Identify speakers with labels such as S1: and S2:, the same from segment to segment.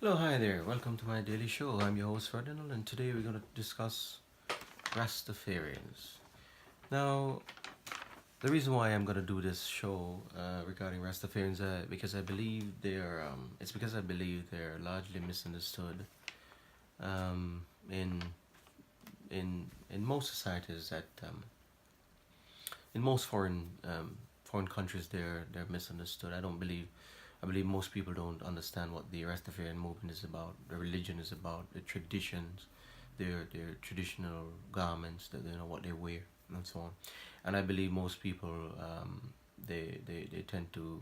S1: Hello, hi there. Welcome to my daily show. I'm your host Ferdinand, and today we're going to discuss Rastafarians. Now, the reason why I'm going to do this show regarding Rastafarians, because I believe it's because I believe they're largely misunderstood um, in in most societies in most foreign countries they're misunderstood. I believe most people don't understand what the Rastafarian movement is about, the religion is about, the traditions, their traditional garments, that what they wear and so on. And I believe most people they tend to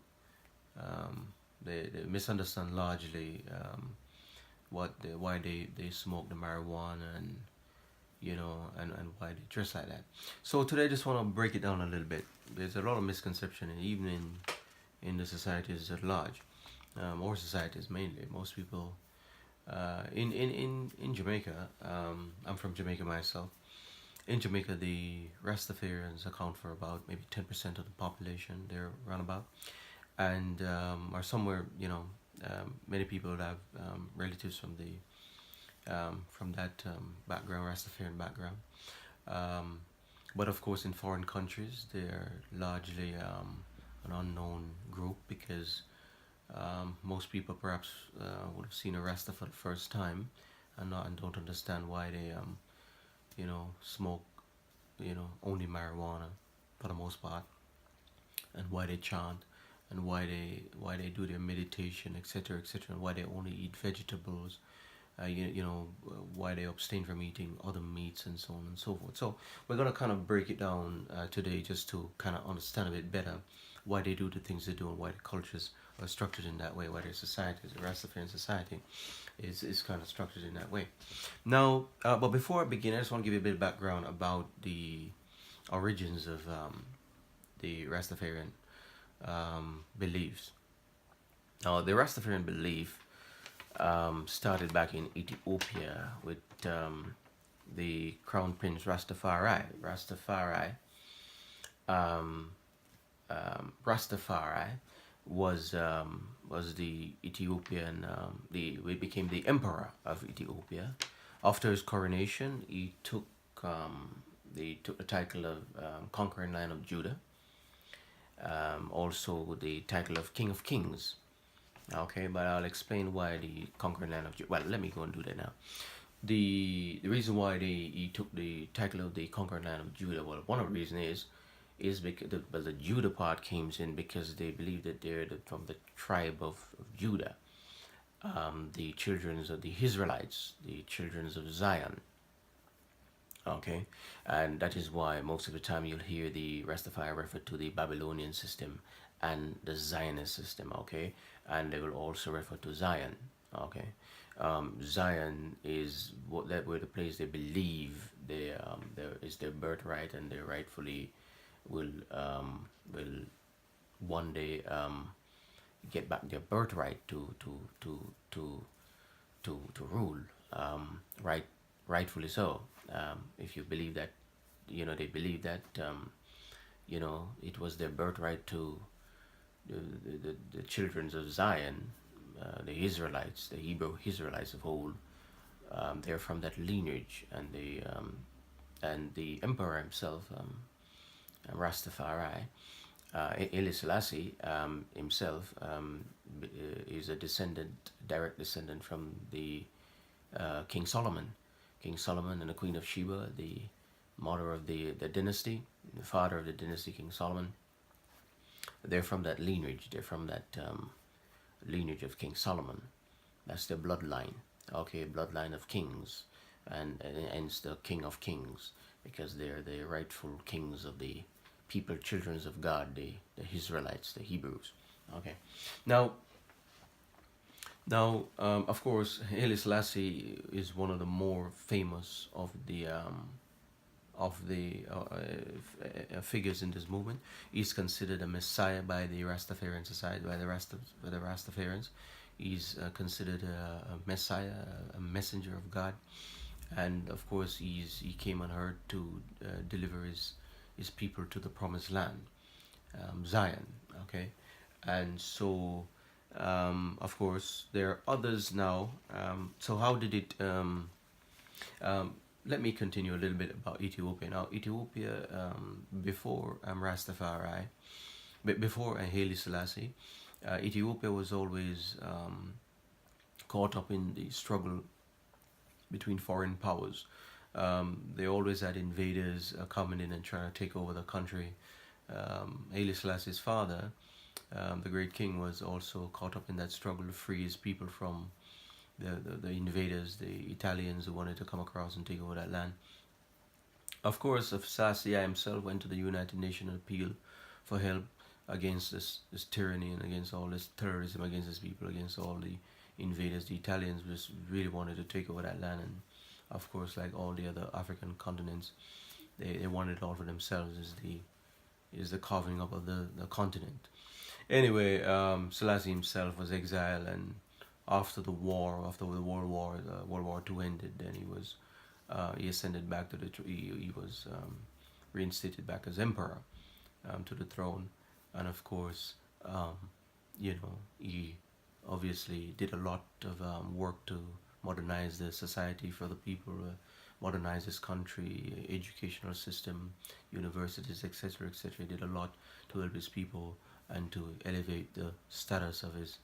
S1: they misunderstand largely why they smoke the marijuana and why they dress like that. So today I just want to break it down a little bit. There's a lot of misconception, and even in the societies at large, or societies mainly. Most people in Jamaica. I'm from Jamaica myself. In Jamaica, the Rastafarians account for about maybe 10% of the population. They're around about, and are somewhere many people have relatives from that background, Rastafarian background. Um, but of course, in foreign countries, they're largely an unknown group because most people perhaps would have seen a Rasta for the first time and don't understand why they smoke only marijuana for the most part, and why they chant, and why they do their meditation, etc., and why they only eat vegetables, why they abstain from eating other meats and so on and so forth. So we're gonna kind of break it down today, just to kind of understand a bit better why they do the things they do and why the cultures are structured in that way, why their society, the Rastafarian society, is kind of structured in that way. Now, but before I begin, I just want to give you a bit of background about the origins of the Rastafarian beliefs. Now, the Rastafarian belief started back in Ethiopia with the Crown Prince Rastafari. Rastafari was the Ethiopian. He became the emperor of Ethiopia. After his coronation, he took the title of conquering Lion of Judah. Also the title of King of Kings. Okay, but I'll explain why the conquering Lion of Judah. Well, let me go and do that now. The reason why he took the title of the conquering Lion of Judah, well, one of the reasons is because the Judah part came in because they believe that they're from the tribe of Judah, the children of the Israelites, the children of Zion. Okay, and that is why most of the time you'll hear the Rastafari refer to the Babylonian system and the Zionist system. Okay, and they will also refer to Zion. Okay, Zion is where the place they believe is their birthright, and they rightfully will one day get back their birthright to rule, right, rightfully so. If you believe that, they believe that it was their birthright to the children of Zion, the Israelites, the Hebrew Israelites of old. They're from that lineage, and the emperor himself, Rastafari, Haile Selassie himself is a direct descendant from the King Solomon. King Solomon and the Queen of Sheba, the mother of the dynasty, the father of the dynasty, King Solomon. They're from that lineage. They're from that lineage of King Solomon. That's their bloodline. Okay, bloodline of kings, and hence the King of Kings, because they're the rightful kings of the people, children of God, the Israelites, the Hebrews. Okay, now, of course, Haile Selassie is one of the more famous of the figures in this movement. He's considered a messiah by the Rastafarian society, by the Rastafarians. He's considered a messiah, a messenger of God, and of course, he came on earth to deliver his people to the promised land, Zion. Okay, and so Of course, there are others now. So how did it? Um, Let me continue a little bit about Ethiopia. Now, Ethiopia, before Rastafari, but before Haile Selassie, Ethiopia was always caught up in the struggle between foreign powers. They always had invaders coming in and trying to take over the country. Haile Selassie's father, the great king, was also caught up in that struggle to free his people from the invaders, the Italians who wanted to come across and take over that land. Of course, Selassie himself went to the United Nations and appealed for help against this tyranny and against all this terrorism against his people, against all the invaders. The Italians just really wanted to take over that land, and of course, like all the other African continents, they wanted it all for themselves. Is the carving up of the continent. Anyway, Selassie himself was exiled, and after the war, after the World War II ended, then he ascended back to he was reinstated back as emperor to the throne, and of course, um, he obviously did a lot of work to modernize the society for the people, modernize his country, educational system, universities, etc., etc. He did a lot to help his people and to elevate the status of his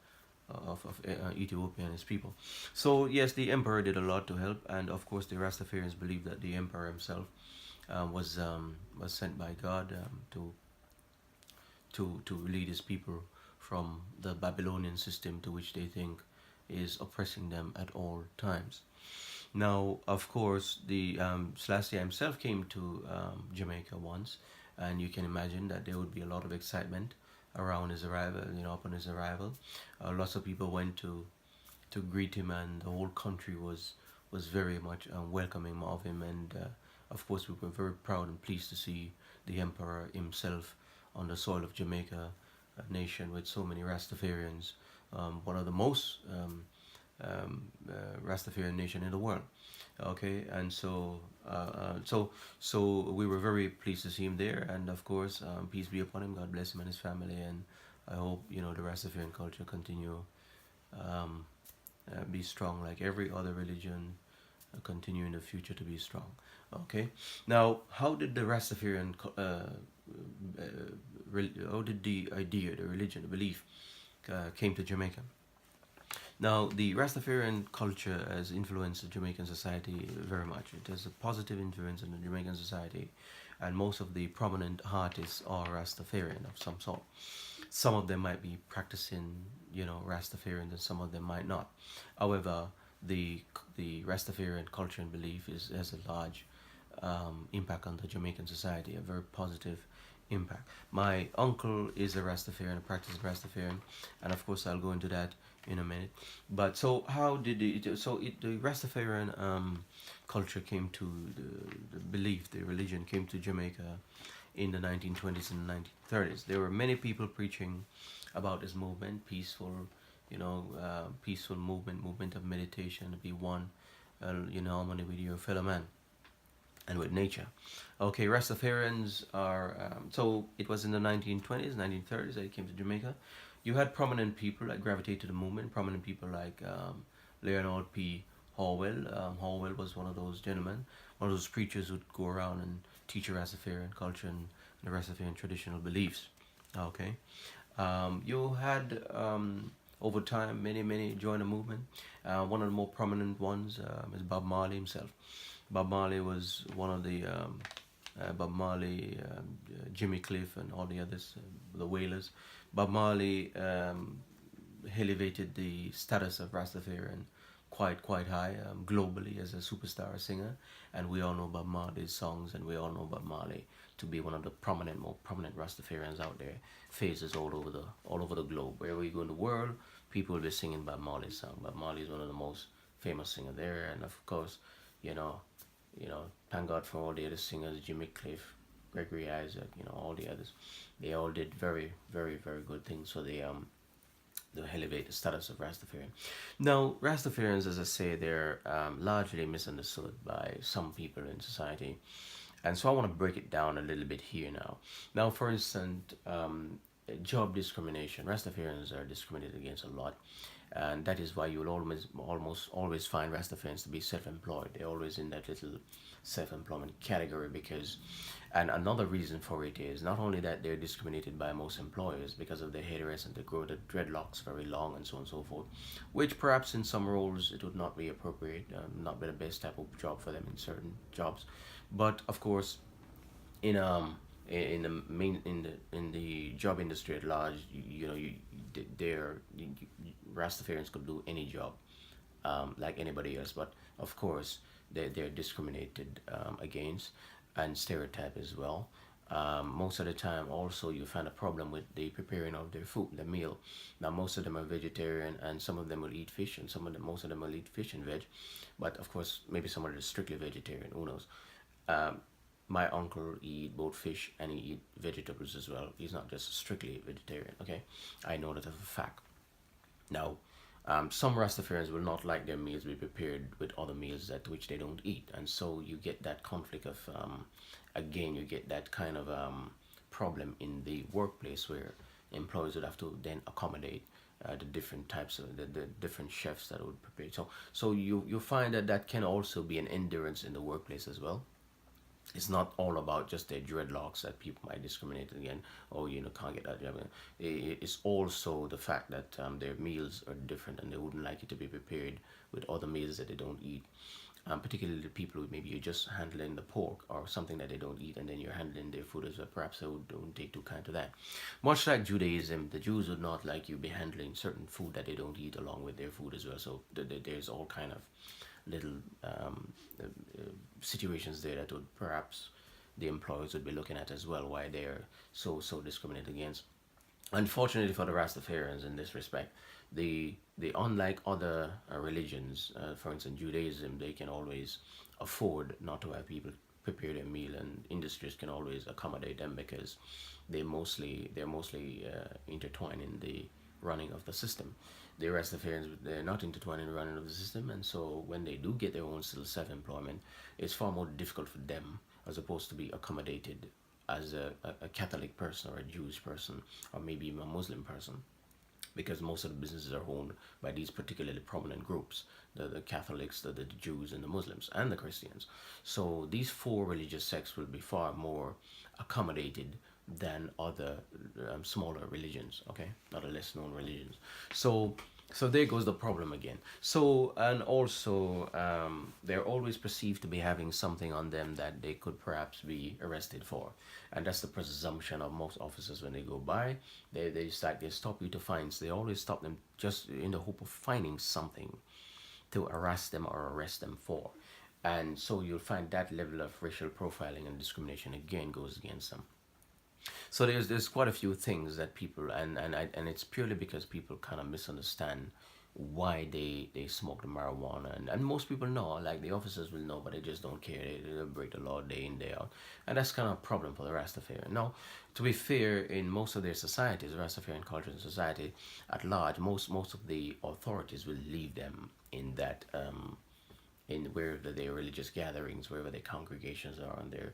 S1: Ethiopia and his people. So yes, the emperor did a lot to help, and of course the Rastafarians believe that the emperor himself was sent by God to lead his people from the Babylonian system to which they think is oppressing them at all times. Now, of course, the Selassie himself came to Jamaica once, and you can imagine that there would be a lot of excitement around his arrival. Upon his arrival, lots of people went to greet him, and the whole country was very much welcoming of him. And of course, we were very proud and pleased to see the emperor himself on the soil of Jamaica, a nation with so many Rastafarians, one of the most Rastafarian nation in the world. Okay, and so we were very pleased to see him there, and of course, peace be upon him. God bless him and his family, and I hope the Rastafarian culture continue be strong like every other religion, continue in the future to be strong. Okay, now how did the Rastafarian how did the idea, the religion, the belief came to Jamaica? Now, the Rastafarian culture has influenced the Jamaican society very much. It has a positive influence on the Jamaican society, and most of the prominent artists are Rastafarian of some sort. Some of them might be practicing, Rastafarian, and some of them might not. However, the Rastafarian culture and belief has a large impact on the Jamaican society, a very positive impact. My uncle is a Rastafarian, a practicing Rastafarian, and of course I'll go into that in a minute. But so how did the Rastafarian culture came to the belief, the religion came to Jamaica in the 1920s and 1930s. There were many people preaching about this movement, peaceful, peaceful movement of meditation, to be one, harmony with your fellow man and with nature. Okay, Rastafarians are, so it was in the 1920s, 1930s that it came to Jamaica. You had prominent people that gravitated to the movement, prominent people like Leonard P. Hallwell. Hallwell was one of those gentlemen, one of those preachers who'd go around and teach a Rastafarian culture and the Rastafarian traditional beliefs. Okay. You had, over time, many joined the movement. One of the more prominent ones is Bob Marley himself. Bob Marley was one of the Bob Marley, Jimmy Cliff, and all the others, the Wailers. Bob Marley elevated the status of Rastafarian quite high globally as a superstar singer, and we all know Bob Marley's songs, and we all know Bob Marley to be one of the more prominent Rastafarians out there, faces all over the globe. Wherever you go in the world, people will be singing Bob Marley's song. Bob Marley is one of the most famous singers there, and of course, thank God for all the other singers, Jimmy Cliff, Gregory Isaac, all the others. They all did very, very, very good things. So they elevate the status of Rastafarian. Now, Rastafarians, as I say, they're largely misunderstood by some people in society. And so I want to break it down a little bit here now. Now, for instance, job discrimination. Rastafarians are discriminated against a lot, and that is why you will almost always find Rastafarians to be self-employed. They're always in that little self-employment category because, and another reason for it is not only that they're discriminated by most employers because of their hairdress and they grow the dreadlocks very long and so on and so forth, which perhaps in some roles it would not be appropriate, not be the best type of job for them in certain jobs, but of course in in the job industry at large, you know, Rastafarians could do any job, like anybody else, but of course they're discriminated against and stereotyped as well. Most of the time, also, you find a problem with the preparing of their food, the meal. Now, most of them are vegetarian, and some of them will eat fish, and most of them will eat fish and veg. But of course, maybe some are strictly vegetarian. Who knows? Um, my uncle eat both fish and he eat vegetables as well. He's not just strictly vegetarian. Okay, I know that as a fact. Now, some Rastafarians will not like their meals be prepared with other meals that which they don't eat, and so you get that conflict of, again, you get that kind of problem in the workplace where employers would have to then accommodate the different types of the different chefs that would prepare. So you find that that can also be an endurance in the workplace as well. It's not all about just their dreadlocks that people might discriminate against. Oh, you know, can't get that job. It's also the fact that their meals are different and they wouldn't like it to be prepared with other meals that they don't eat. Particularly the people who maybe you're just handling the pork or something that they don't eat, and then you're handling their food as well. Perhaps they don't take too kind to that. Much like Judaism, the Jews would not like you be handling certain food that they don't eat along with their food as well. So there's all kind of little situations there that would perhaps the employers would be looking at as well, why they're so discriminated against. Unfortunately for the Rastafarians in this respect, the unlike other religions, for instance Judaism, they can always afford not to have people prepare their meal, and industries can always accommodate them because they're mostly intertwined in the running of the system. The Rastafarians, they're not intertwined in the running of the system, and so when they do get their own still self-employment, it's far more difficult for them as opposed to be accommodated as a Catholic person or a Jewish person or maybe even a Muslim person, because most of the businesses are owned by these particularly prominent groups, the Catholics, the Jews, and the Muslims, and the Christians. So these four religious sects will be far more accommodated than other smaller religions, okay, other less known religions. So there goes the problem again. So, and also they're always perceived to be having something on them that they could perhaps be arrested for, and that's the presumption of most officers when they go by. They stop you to find. So they always stop them just in the hope of finding something to harass them or arrest them for, and so you'll find that level of racial profiling and discrimination again goes against them. So there's quite a few things that people, and it's purely because people kind of misunderstand why they smoke the marijuana, and most people know, like the officers will know, but they just don't care. They break the law day in day out, and that's kind of a problem for the Rastafarian. Now, to be fair, in most of their societies, Rastafarian culture and society at large, most of the authorities will leave them in that in wherever their religious gatherings, wherever their congregations are, and their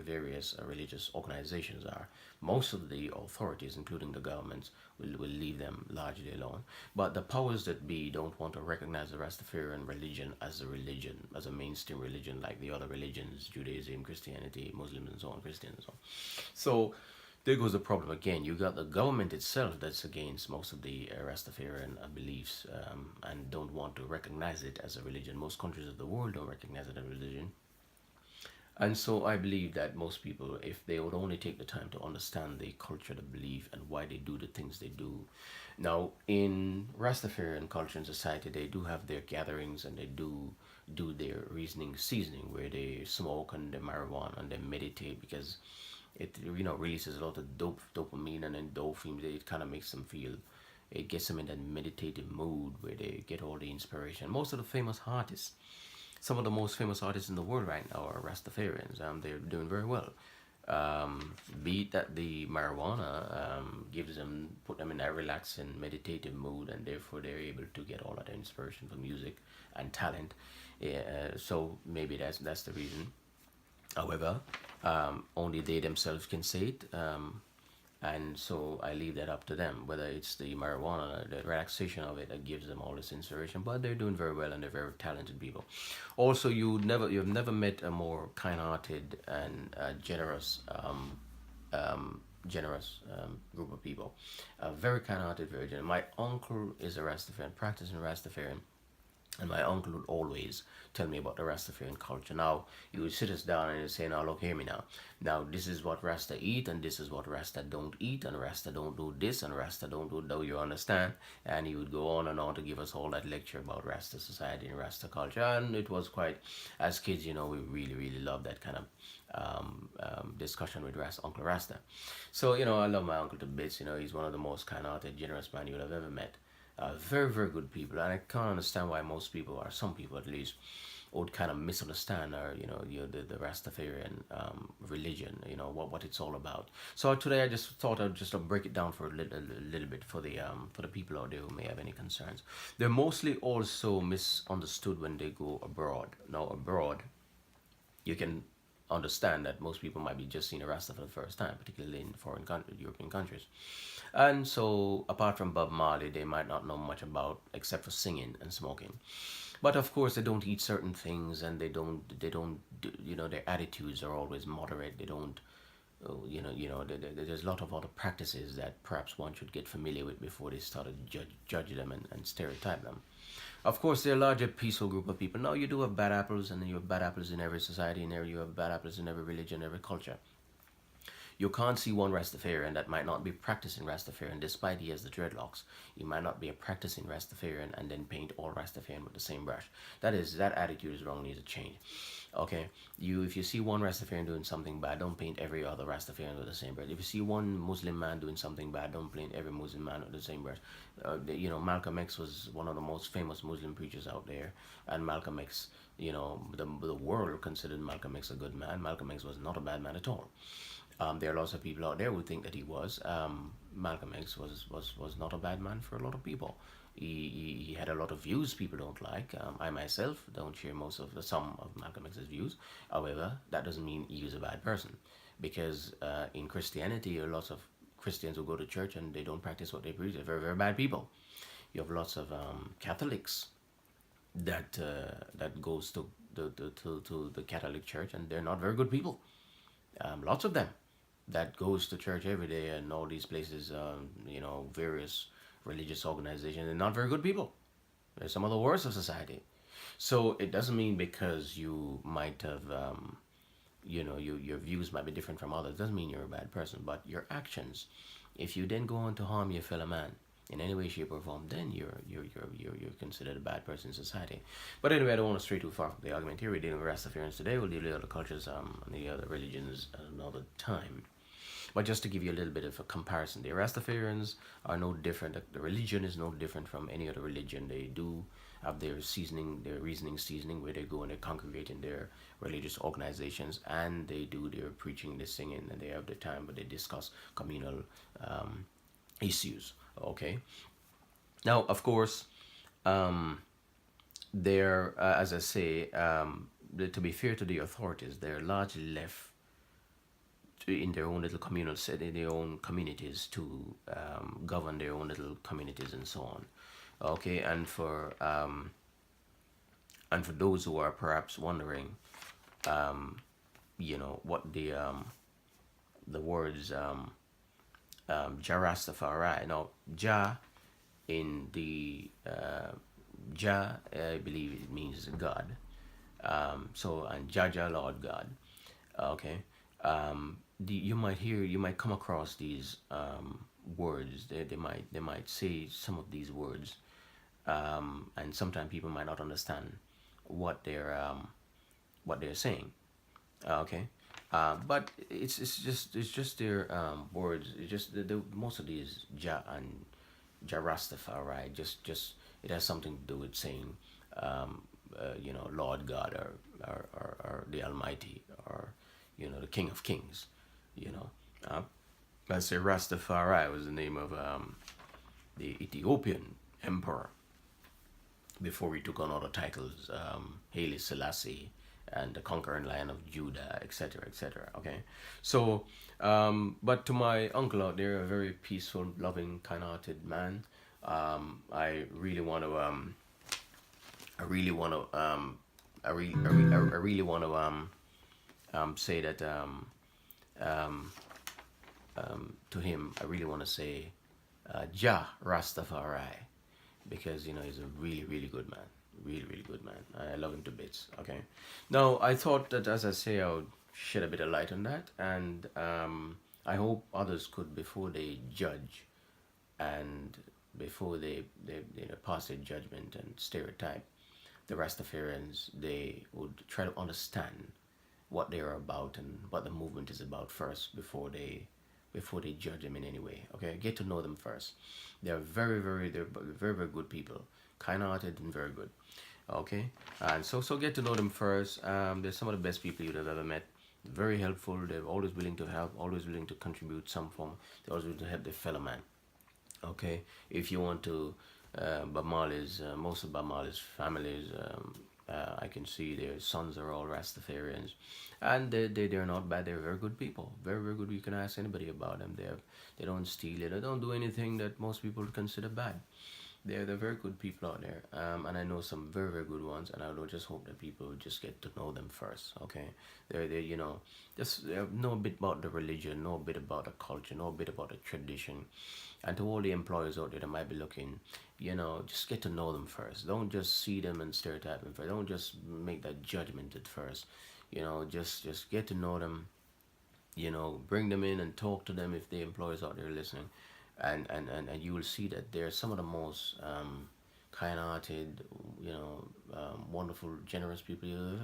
S1: various religious organizations are. Most of the authorities, including the governments, will leave them largely alone. But the powers that be don't want to recognize the Rastafarian religion, as a mainstream religion like the other religions, Judaism, Christianity, Muslims, and so on, Christians, and so on. So there goes the problem again. You got the government itself that's against most of the Rastafarian beliefs, and don't want to recognize it as a religion. Most countries of the world don't recognize it as a religion. And so I believe that most people, if they would only take the time to understand the culture, the belief, and why they do the things they do. Now, in Rastafarian culture and society, they do have their gatherings and they do their reasoning seasoning where they smoke and they marijuana and they meditate, because it releases a lot of dopamine and endorphins. It kind of makes them feel, it gets them in that meditative mood where they get all the inspiration. Most of the famous artists, some of the most famous artists in the world right now are Rastafarians. They're doing very well. Be it that the marijuana put them in that relaxing, meditative mood, and therefore they're able to get all of their inspiration from music and talent. So maybe that's the reason. However, only they themselves can say it. And so I leave that up to them, whether it's the marijuana, the relaxation of it that gives them all this inspiration. But they're doing very well and they're very talented people. Also, you've never met a more kind-hearted and generous group of people. Very kind-hearted, very generous. My uncle is a Rastafarian, practicing Rastafarian, and my uncle would always tell me about the Rastafarian culture. Now, he would sit us down and he'd say, now look, hear me now. Now, this is what Rasta eat and this is what Rasta don't eat, and Rasta don't do this and Rasta don't do that, you understand? And he would go on and on to give us all that lecture about Rasta society and Rasta culture. And it was quite, as kids, we really, really loved that kind of discussion with Uncle Rasta. So, I love my uncle to bits. He's one of the most kind-hearted, generous man you would have ever met. Very, very good people, and I can't understand why most people, or some people at least, would kind of misunderstand, or the Rastafarian religion, what it's all about. So today I just thought I'd just break it down for a little bit for the people out there who may have any concerns. They're mostly also misunderstood when they go abroad. Now abroad, you can understand that most people might be just seeing a Rasta for the first time, particularly in foreign European countries. And so, apart from Bob Marley, they might not know much about, except for singing and smoking. But of course, they don't eat certain things, and they don't, their attitudes are always moderate. They don't, there's a lot of other practices that perhaps one should get familiar with before they start to judge them and stereotype them. Of course, they're a larger, peaceful group of people. Now, you do have bad apples, and you have bad apples in every society, and you have bad apples in every religion, every culture. You can't see one Rastafarian that might not be practicing Rastafarian, despite he has the dreadlocks. He might not be a practicing Rastafarian and then paint all Rastafarian with the same brush. That attitude is wrong, needs to change. Okay, if you see one Rastafarian doing something bad, don't paint every other Rastafarian with the same brush. If you see one Muslim man doing something bad, don't paint every Muslim man with the same brush. Malcolm X was one of the most famous Muslim preachers out there, and Malcolm X, the world considered Malcolm X a good man. Malcolm X was not a bad man at all. There are lots of people out there who think that he was. Malcolm X was not a bad man for a lot of people. He had a lot of views people don't like. I myself don't share some of Malcolm X's views. However, that doesn't mean he was a bad person, because in Christianity, there are lots of Christians who go to church and they don't practice what they preach. They're very, very bad people. You have lots of Catholics that goes to the Catholic Church, and they're not very good people. Lots of them that goes to church every day and all these places, various religious organizations, they're not very good people. They're some of the worst of society. So it doesn't mean because you might have, your views might be different from others, doesn't mean you're a bad person. But your actions, if you then go on to harm your fellow man in any way, shape, or form, then you're considered a bad person in society. But anyway, I don't want to stray too far from the argument here. We're dealing with Rastafarians today. We'll deal with other cultures and the other religions another time. But just to give you a little bit of a comparison, the Rastafarians are no different. The religion is no different from any other religion. They do have their reasoning seasoning, where they go and they congregate in their religious organizations, and they do their preaching, their singing, and they have their time, but they discuss communal issues. Okay. Now, of course, they're, as I say, to be fair to the authorities, they're largely left in their own little communal set, in their own communities, to govern their own little communities and so on. Okay, and for those who are perhaps wondering, what the words Jah Rastafari. Now, Jah in the Jah, I believe it means God. And Jah, Lord God. Okay. You might come across these words. They might say some of these words, and sometimes people might not understand what they're saying. Okay. But it's just their words. It's just most of these Jah and Jah Rastafari. Just it has something to do with saying, Lord God, or the Almighty, or the King of Kings. Let's say Rastafari was the name of the Ethiopian emperor before he took on other titles, Haile Selassie and the conquering lion of Judah, etc., etc. Okay, so But to my uncle out there, a very peaceful, loving, kind-hearted man. I really want to I really want to I really want to say that um, to him. I really want to say Ja Rastafari, because he's a really really good man, really really good man. I love him to bits. Okay, now I thought that, as I say, I would shed a bit of light on that, and I hope others could, before they judge and before they pass their judgment and stereotype the Rastafarians, they would try to understand what they are about and what the movement is about first, before they judge them in any way. Okay, get to know them first. They're very very good people, kind-hearted and very good. Okay, and so get to know them first. They're some of the best people you'd have ever met. Very helpful. They're always willing to help, always willing to contribute some form. They're always willing to help their fellow man. Okay, if you want to, Bob Marley's most of Bob Marley's families, I can see their sons are all Rastafarians, and they're not bad. They're very good people, very very good. You can ask anybody about them. They don't steal. They don't do anything that most people consider bad. They're very good people out there, and I know some very very good ones, and I would just hope that people just get to know them first. Okay, they're just know a bit about the religion, know a bit about the culture, know a bit about the tradition, and to all the employers out there that might be looking, just get to know them first. Don't just see them and stereotype them first. Don't just make that judgment at first. Just get to know them. Bring them in and talk to them if the employers out there listening, and you will see that they're some of the most kind-hearted, wonderful, generous people you've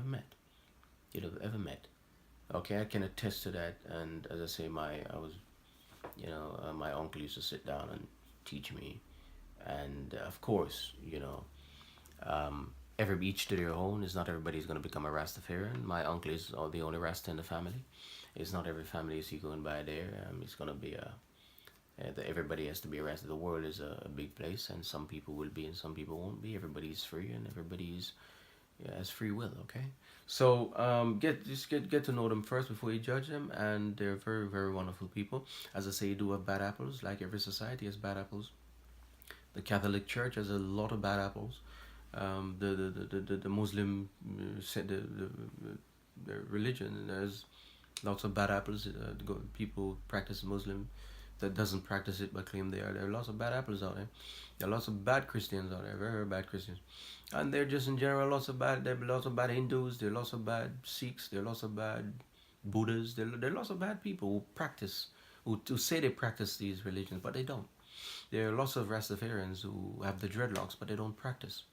S1: ever met. Okay, I can attest to that. And as I say, my uncle used to sit down and teach me, and of course, every each to their own. Is not everybody's going to become a Rastafarian. My uncle is the only Rasta in the family. It's not every family is he going by there. It's going to be everybody has to be arrested. The world is a big place, and some people will be and some people won't be. Everybody's free, and everybody's has free will. Okay, so get to know them first before you judge them, and they're very very wonderful people. As I say, you do have bad apples. Like every society has bad apples. The Catholic Church has a lot of bad apples. The Muslim the religion, there's lots of bad apples. People practice Muslim that doesn't practice it but claim they are. There are lots of bad apples out there. There are lots of bad Christians out there, very, very bad Christians. And they're just in general there are lots of bad Hindus, there are lots of bad Sikhs, there are lots of bad Buddhas, there are lots of bad people who say they practice these religions, but they don't. There are lots of Rastafarians who have the dreadlocks, but they don't practice.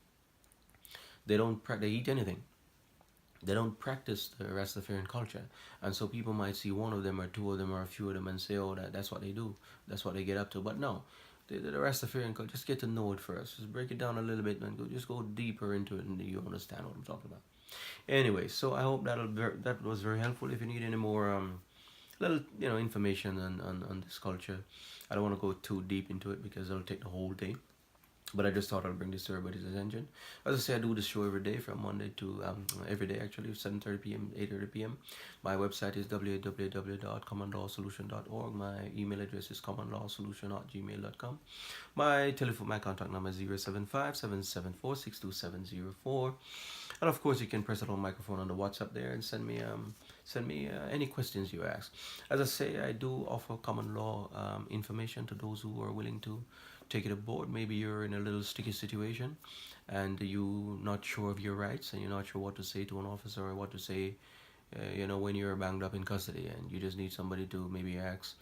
S1: They eat anything. They don't practice the Rastafarian culture, and so people might see one of them or two of them or a few of them and say, "Oh, that's what they do. That's what they get up to." But no, the Rastafarian culture. Just get to know it first. Just break it down a little bit and just go deeper into it, and you understand what I'm talking about. Anyway, so I hope that was very helpful. If you need any more little information on this culture, I don't want to go too deep into it because it'll take the whole day. But I just thought I'd bring this to everybody's attention. As I say, I do this show every day from Monday to every day actually, 7:30 p.m., 8:30 p.m. My website is www.commonlawsolution.org. My email address is commonlawsolution@gmail.com. My contact number is 075-774-62704. And of course, you can press it on microphone on the WhatsApp there and send me any questions you ask. As I say, I do offer common law information to those who are willing to take it aboard. Maybe you're in a little sticky situation and you're not sure of your rights and you're not sure what to say to an officer or what to say when you're banged up in custody, and you just need somebody to maybe ask,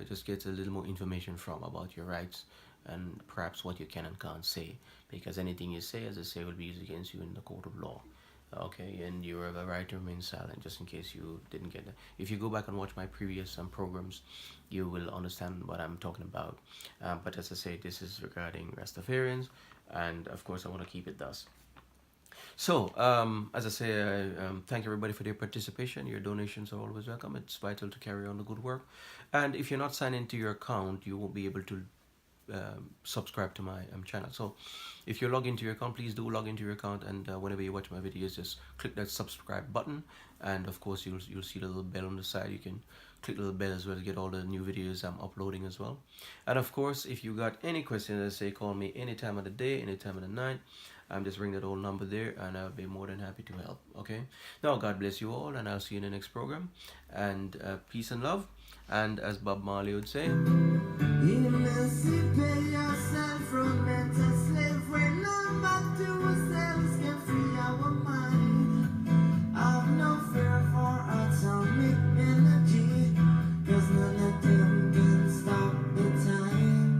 S1: just get a little more information from about your rights and perhaps what you can and can't say, because anything you say, as I say, will be used against you in the court of law. Okay, and you have a right to remain silent, just in case you didn't get that. If you go back and watch my previous programs, you will understand what I'm talking about. But as I say, this is regarding Rastafarians, and of course I want to keep it thus. So, as I say, I thank everybody for their participation. Your donations are always welcome. It's vital to carry on the good work. And if you're not signed into your account, you won't be able to subscribe to my channel. So if you log into your account, please do log into your account, and whenever you watch my videos, just click that subscribe button, and of course you'll see the little bell on the side. You can click the little bell as well to get all the new videos I'm uploading as well. And of course, if you got any questions, I say call me any time of the day, any time of the night. Just ring that old number there, and I'll be more than happy to help. Okay. Now, God bless you all, and I'll see you in the next program. And peace and love. And as Bob Marley would say, emancipate yourself from mental slavery. Now back to ourselves, can free our mind. Have no fear for atomic energy, 'cause none of them can stop the time.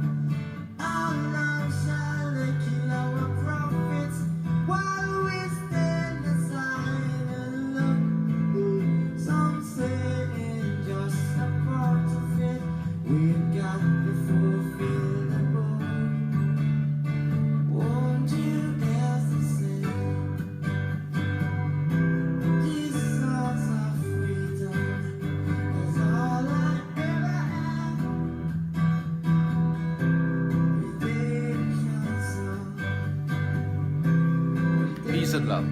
S1: How long shall they kill our prophets while we stand aside and look? Some say it's just a part of it. We've got to fulfill the book. Won't you dare to say these songs of freedom is all I ever had? Redemption song. Peace and love.